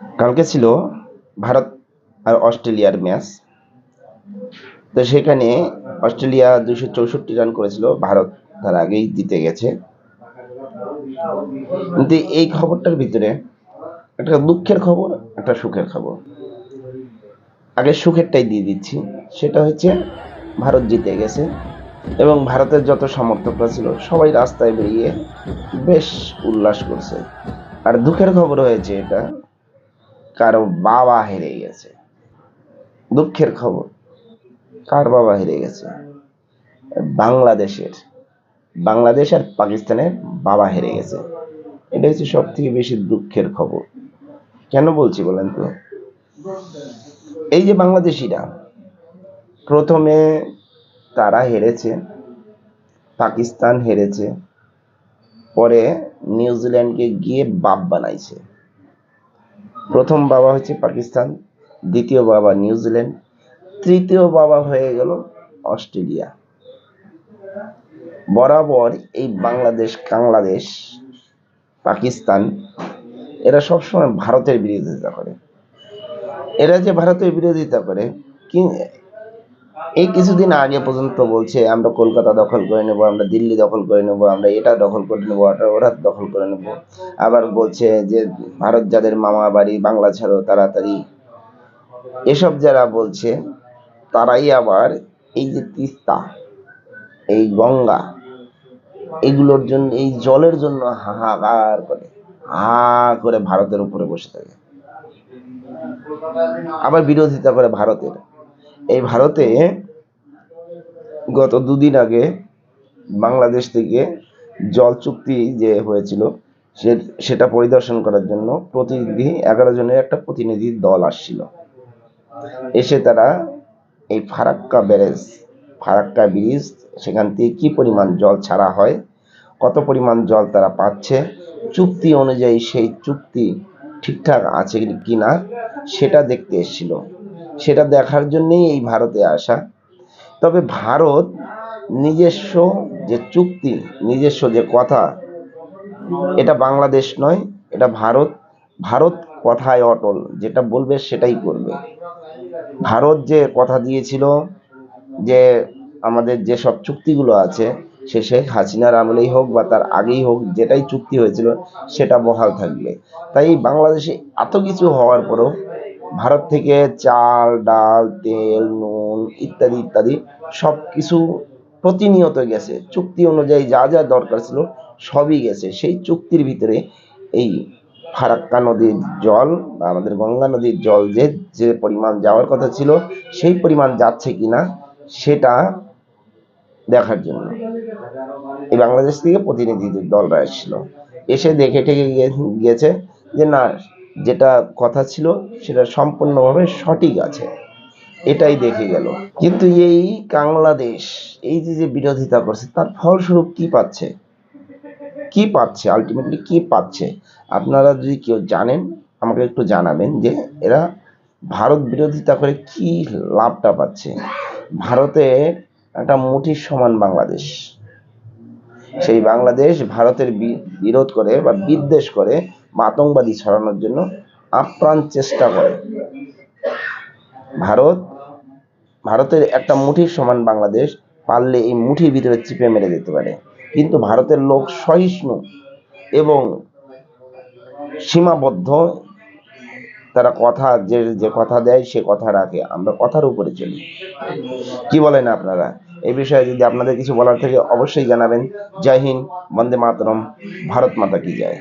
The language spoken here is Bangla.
কালকে ছিল ভারত আর অস্ট্রেলিয়ার ম্যাচ। তো সেখানে অস্ট্রেলিয়া 264 রান করেছিল, ভারত তার আগেই জিতে গেছে। কিন্তু এই খবরটার ভিতরে একটা দুঃখের খবর, একটা সুখের খবর। আগে সুখেরটাই দিয়ে দিচ্ছি। সেটা হচ্ছে ভারত জিতে গেছে এবং ভারতের যত সমর্থকরা ছিল সবাই রাস্তায় বেরিয়ে বেশ উল্লাস করছে। আর দুঃখের খবর হয়েছে এটা, কারো বাবা হেরে গেছে। দুঃখের খবর, কার বাবা হেরে গেছে? বাংলাদেশের। বাংলাদেশ আর পাকিস্তানের বাবা হেরে গেছে। এটা হচ্ছে সব থেকে বেশি দুঃখের খবর। কেন বলছি বলেন তো? এই যে বাংলাদেশিরা প্রথমে তারা হেরেছে, পাকিস্তান হেরেছে, পরে নিউজিল্যান্ডকে গিয়ে বাপ বানাইছে। প্রথম বাবা হচ্ছে পাকিস্তান, দ্বিতীয় বাবা নিউজিল্যান্ড, তৃতীয় বাবা হয়ে গেল অস্ট্রেলিয়া। বরাবর এই বাংলাদেশ, পাকিস্তান এরা সবসময় ভারতের বিরোধিতা করে। এরা যে ভারতের বিরোধিতা করে, এই কিছুদিন আগে পর্যন্ত বলছে আমরা কলকাতা দখল করে নেব, আমরা দিল্লি দখল করে নেব, আমরা এটা দখল করে নেব, ওরা দখল করে নেব। আবার বলছে যে ভারত যাদের মামা বাড়ি, বাংলা ছাড়ো তাড়াতাড়ি। এসব যারা বলছে তারাই আবার এই যে তিস্তা, এই গঙ্গা, এগুলোর জন্য, এই জলের জন্য হাহাকার করে, হা করে ভারতের উপরে বসে থাকে, আবার বিরোধিতা করে ভারতের। এই ভারতে গত দুদিন আগে বাংলাদেশ থেকে জল চুক্তি যে হয়েছিল সেটা পরিদর্শন করার জন্য 11 জনের একটা প্রতিনিধি দল আসছিল। এসে তারা এই ফারাক্কা ব্রিজ সেখান থেকে কি পরিমাণ জল ছাড়া হয়, কত পরিমাণ জল তারা পাচ্ছে, চুক্তি অনুযায়ী সেই চুক্তি ঠিকঠাক আছে কিনা সেটা দেখতে এসেছিল। সেটা দেখার জন্যই এই ভারতে আসা। তবে ভারত নিজস্ব যে চুক্তি, নিজস্ব যে কথা, এটা বাংলাদেশ নয়, এটা ভারত। ভারত কথায় অটল, যেটা বলবে সেটাই করবে। ভারত যে কথা দিয়েছিল যে আমাদের যেসব চুক্তিগুলো আছে, সে শেখ হাসিনার আমলেই হোক বা তার আগেই হোক, যেটাই চুক্তি হয়েছিল সেটা বহাল থাকবে। তাই বাংলাদেশে এত কিছু হওয়ার পরও ভারত থেকে চাল, ডাল, তেল, নুন ইত্যাদি ইত্যাদি সব কিছু প্রতিনিয়ত গেছে। চুক্তি অনুযায়ী যা যা দরকার ছিল সবই গেছে। সেই চুক্তির ভিতরে এই ফারাক্কা নদীর জল বা আমাদের গঙ্গা নদীর জল যে পরিমাণ যাওয়ার কথা ছিল সেই পরিমাণ যাচ্ছে কিনা সেটা দেখার জন্য এই বাংলাদেশ থেকে প্রতিনিধি দলরা এসেছিল। এসে দেখে ঠেকে গেছে যে না, যেটা কথা ছিল সেটা সম্পূর্ণভাবে সঠিক আছে, এটাই দেখে গেল। কিন্তু এই বাংলাদেশ এই যে বিরোধিতা করছে, তার ফলস্বরূপ কি পাচ্ছে আলটিমেটলি কি পাচ্ছে? আপনারা যদি কেউ জানেন আমাকে একটু জানাবেন যে এরা ভারত বিরোধিতা করে কি লাভটা পাচ্ছে। ভারতে একটা মুঠির সমান বাংলাদেশ, সেই বাংলাদেশ ভারতের বিরোধ করে বা বিদ্বেষ করে বা আতঙ্কবাদী ছড়ানোর জন্য আপ্রাণ চেষ্টা করে। ভারতের একটা মুঠির সমান বাংলাদেশ পারলে এই মুঠির ভিতরে চিপে মেরে দিতে পারে, কিন্তু ভারতের লোক সহিষ্ণু এবং সীমাবদ্ধ। তারা কথা যে কথা দেয় সে কথা রাখে। আমরা কথার উপরে চলি। কি বলেন আপনারা? এই বিষয়ে যদি আপনাদের কিছু বলার থাকে অবশ্যই জানাবেন। জয় হিন্দ, বন্দে মাতরম, ভারত মাতা কি জয়।